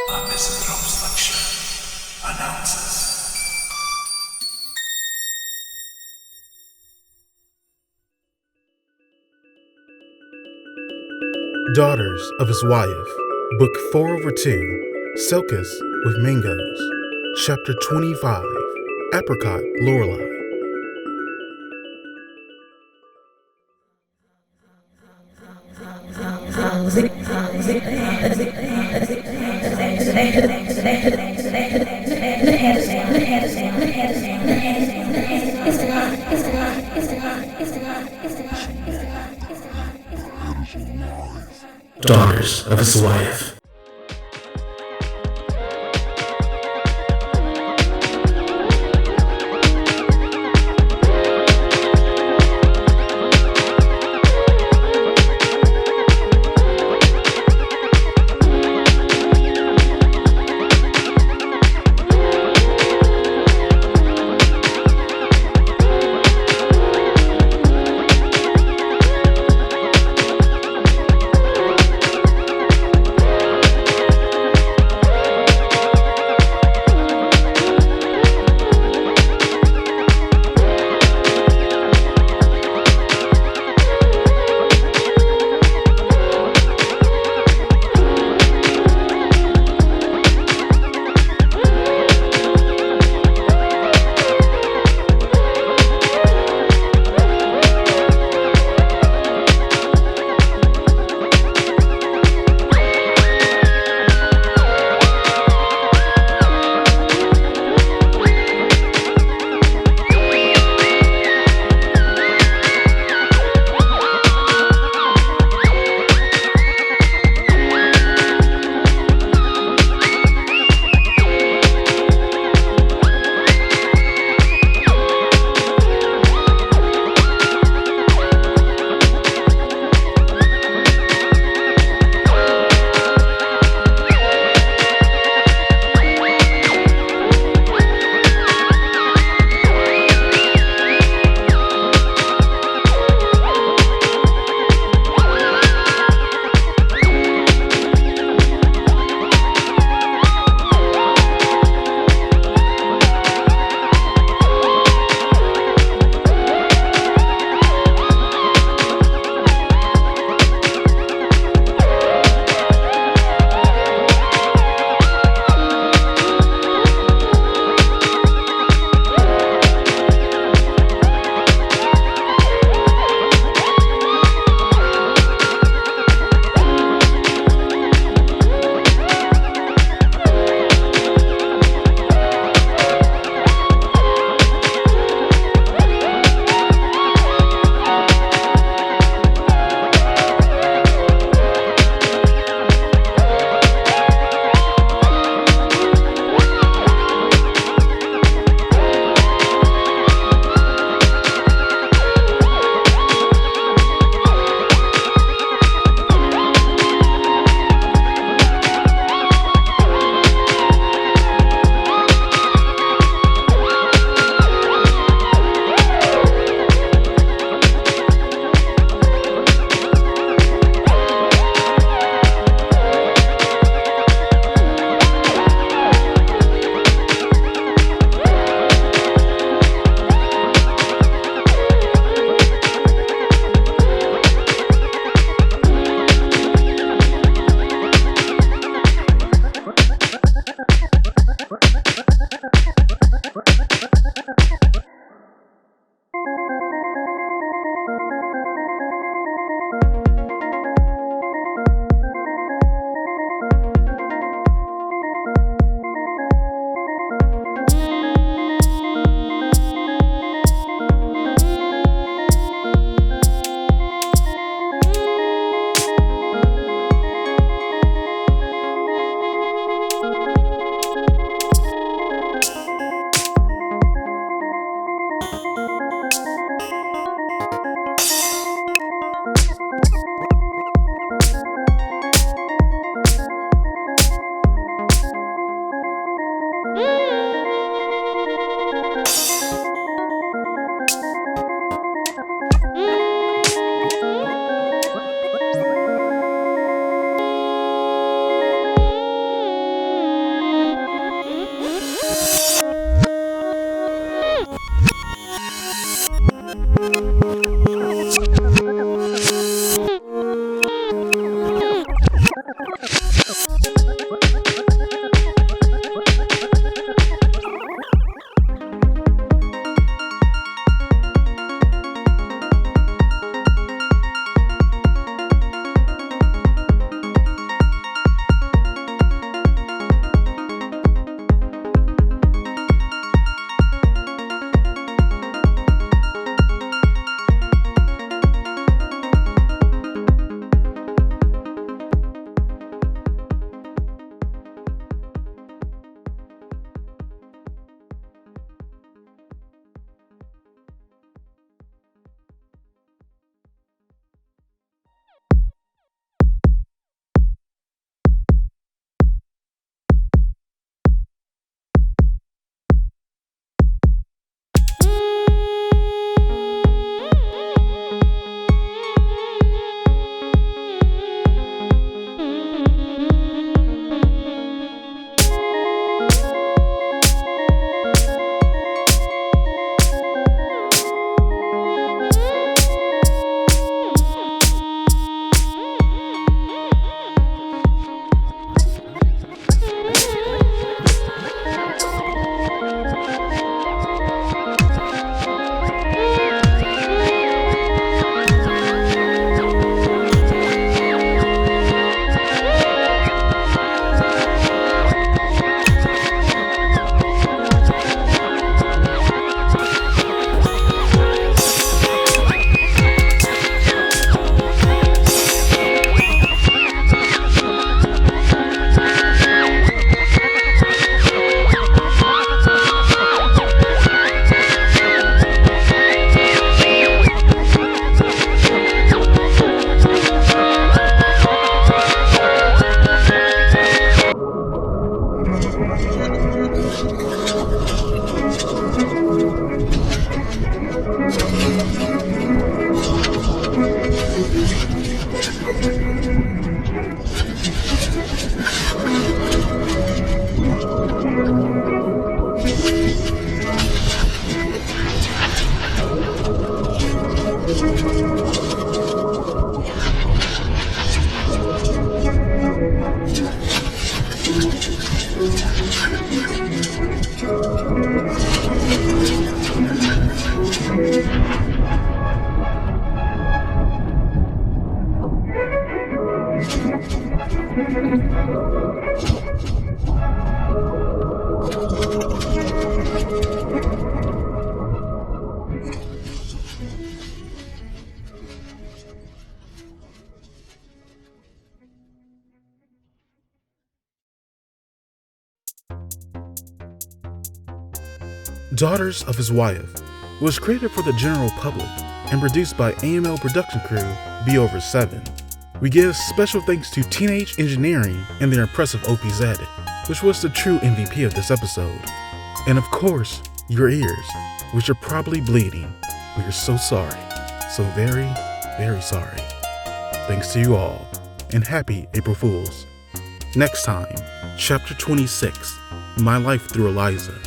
A Misanthrope's Lecture announces. Daughters of His Wife, Book 4/2, Selkis with Mangoes, Chapter 25, Apricot Lorelei. Daughters of His Wife. Daughters of His Wife was created for the general public and produced by AML production crew Be Over 7. We give special thanks to Teenage Engineering and their impressive OPZ, which was the true MVP of this episode. And of course, your ears, which are probably bleeding. We are so sorry. So very, very sorry. Thanks to you all, and happy April Fools. Next time, Chapter 26, My Life Through Eliza.